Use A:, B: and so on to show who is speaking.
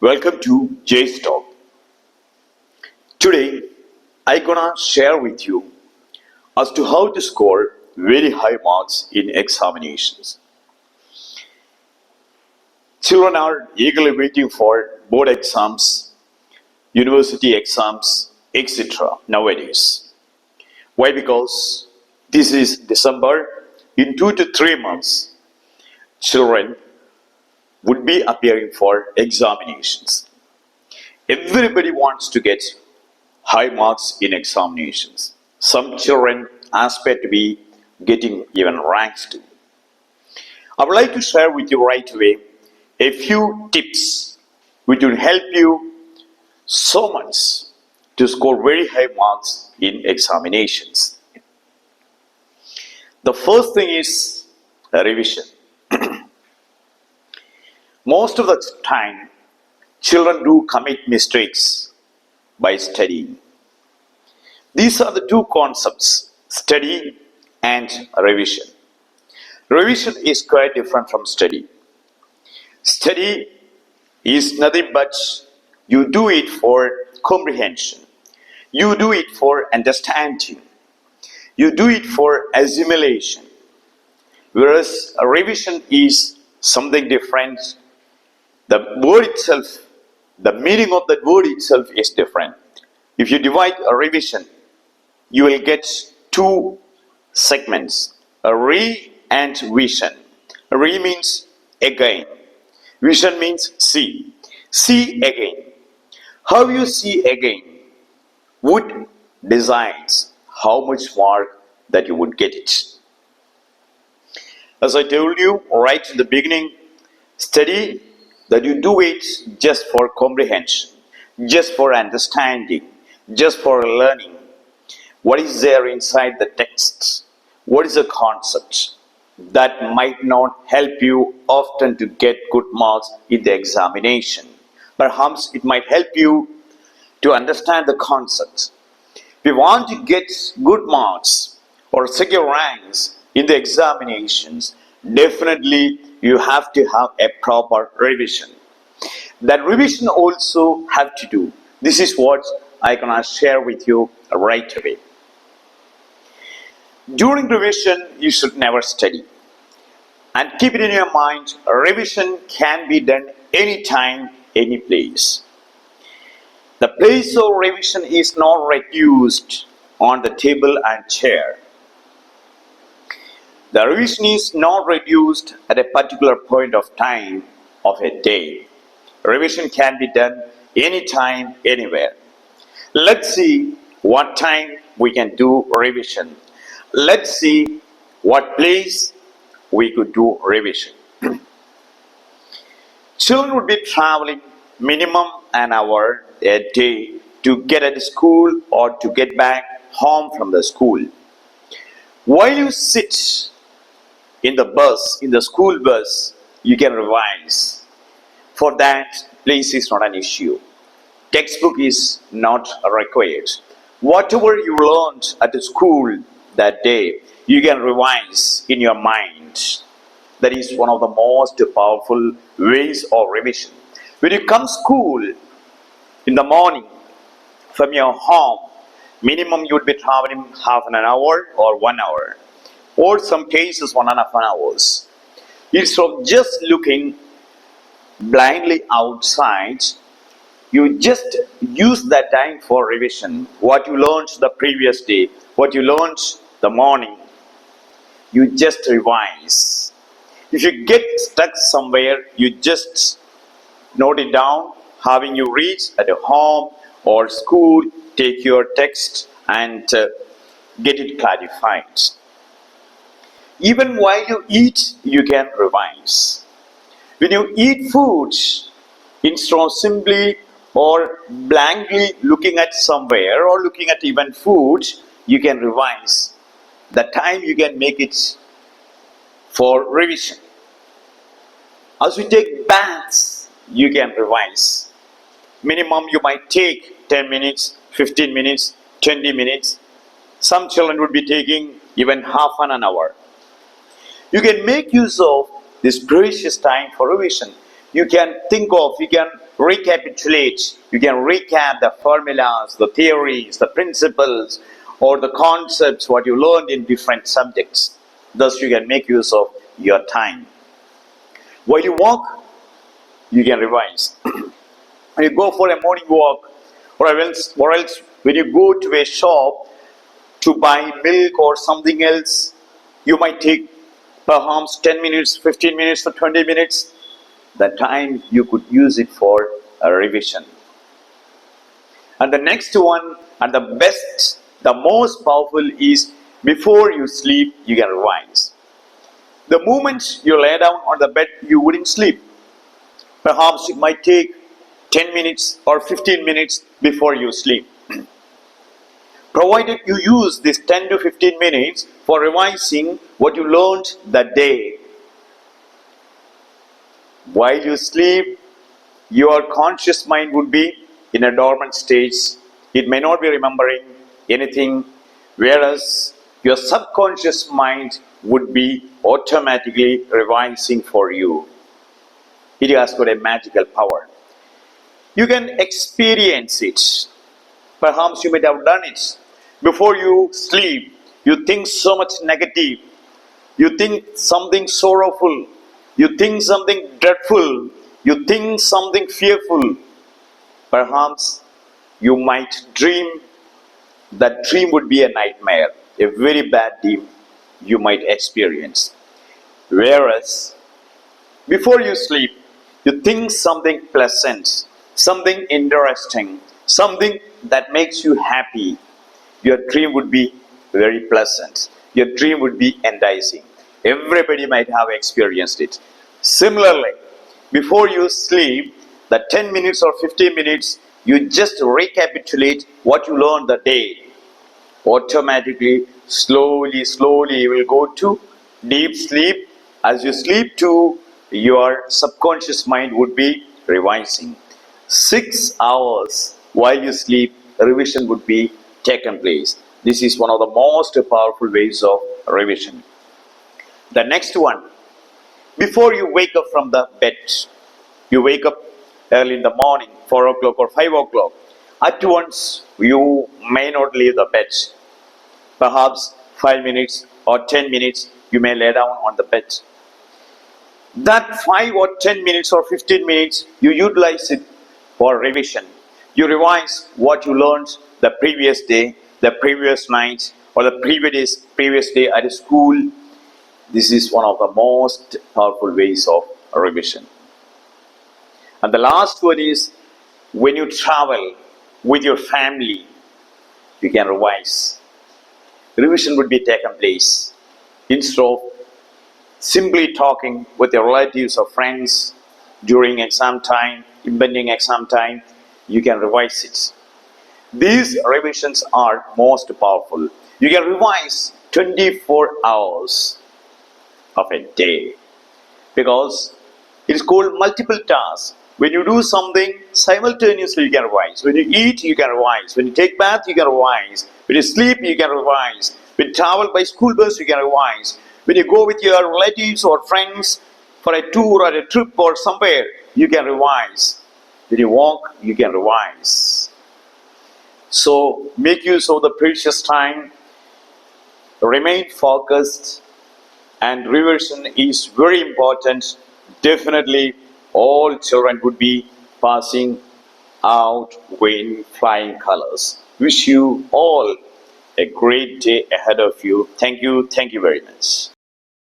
A: Welcome to Jay's Talk. Today, I'm gonna share with you as to how to score very high marks in examinations. Children are eagerly waiting for board exams, university exams, etc. nowadays. Why? Because this is December. In 2 to 3 months, children would be appearing for examinations. Everybody wants to get high marks in examinations. Some children aspire to be getting even ranks too. I would like to share with you right away a few tips which will help you so much to score very high marks in examinations. The first thing is revision. Most of the time, children do commit mistakes by studying. These are the two concepts, study and revision. Revision is quite different from study. Study is nothing but you do it for comprehension. You do it for understanding. You do it for assimilation. Whereas a revision is something different. The word itself, the meaning of that word itself is different. If you divide a revision, you will get two segments, a re and vision. Re means again. Vision means see. See again. How you see again would decides how much mark that you would get it. As I told you right in the beginning, study that you do it just for comprehension, just for understanding, just for learning. What is there inside the text? What is the concept? That might not help you often to get good marks in the examination. Perhaps it might help you to understand the concept. If you want to get good marks or secure ranks in the examinations, definitely you have to have a proper revision. That revision also have to do. This is what I'm gonna share with you right away. During revision, you should never study. And keep it in your mind, revision can be done anytime, any place. The place of revision is not reduced on the table and chair. The revision is not reduced at a particular point of time of a day. Revision can be done anytime, anywhere. Let's see what time we can do revision. Let's see what place we could do revision. Children would be traveling minimum an hour a day to get at school or to get back home from the school. While you sit in the bus, in the school bus, you can revise. For that, place is not an issue. Textbook is not required. Whatever you learned at the school that day, you can revise in your mind. That is one of the most powerful ways of revision. When you come school in the morning from your home, minimum you would be traveling half an hour or 1 hour, or some cases 1.5 hours. Instead of just looking blindly outside, you just use that time for revision. What you learned the previous day, what you learned the morning, you just revise. If you get stuck somewhere, you just note it down. Having you reach at a home or school, take your text and get it clarified. Even while you eat, you can revise. When you eat food, instead of simply or blankly looking at somewhere or looking at even food, you can revise. The time you can make it for revision. As you take baths, you can revise. Minimum you might take 10 minutes, 15 minutes, 20 minutes. Some children would be taking even half an hour. You can make use of this precious time for revision. you can think of, you can recapitulate, you can recap the formulas, the theories, the principles, or the concepts what you learned in different subjects. Thus, you can make use of your time. While you walk, you can revise. When you go for a morning walk, or else when you go to a shop to buy milk or something else, you might take perhaps 10 minutes, 15 minutes, or 20 minutes. That time you could use it for a revision. And the next one, and the best, the most powerful is before you sleep, you can revise. The moment you lay down on the bed, you wouldn't sleep. Perhaps it might take 10 minutes or 15 minutes before you sleep. Provided you use this 10 to 15 minutes for revising what you learned that day. While you sleep, your conscious mind would be in a dormant stage. It may not be remembering anything, whereas your subconscious mind would be automatically revising for you. It has got a magical power. You can experience it. Perhaps you might have done it. Before you sleep, you think so much negative. You think something sorrowful. You think something dreadful. You think something fearful. Perhaps you might dream. That dream would be a nightmare, a very bad dream you might experience. Whereas, before you sleep, you think something pleasant, something interesting, something that makes you happy. Your dream would be very pleasant. Your dream would be enticing. Everybody might have experienced it. Similarly, before you sleep, the 10 minutes or 15 minutes, you just recapitulate what you learned the day. Automatically, slowly, you will go to deep sleep. As you sleep too, your subconscious mind would be revising. 6 hours while you sleep, revision would be taken place. This is one of the most powerful ways of revision. The next one, before you wake up from the bed, you wake up early in the morning, 4 o'clock or 5 o'clock. At once, you may not leave the bed. Perhaps 5 minutes or 10 minutes, you may lay down on the bed. That 5 or 10 minutes or 15 minutes, you utilize it for revision. You revise what you learned the previous day, the previous night, or the previous day at school. This is one of the most powerful ways of revision. And the last one is when you travel with your family, you can revise. Revision would be taken place. Instead of simply talking with your relatives or friends during exam time, impending exam time, you can revise it. These revisions are most powerful. You can revise 24 hours of a day because it's called multiple tasks. When you do something simultaneously, you can revise. When you eat, you can revise. When you take bath, you can revise. When you sleep, you can revise. When you travel by school bus, you can revise. When you go with your relatives or friends for a tour or a trip or somewhere, you can revise. When you walk, you can revise. So make use of the precious time. Remain focused, and revision is very important. Definitely all children would be passing out in flying colors. Wish you all a great day ahead of you. Thank you very much.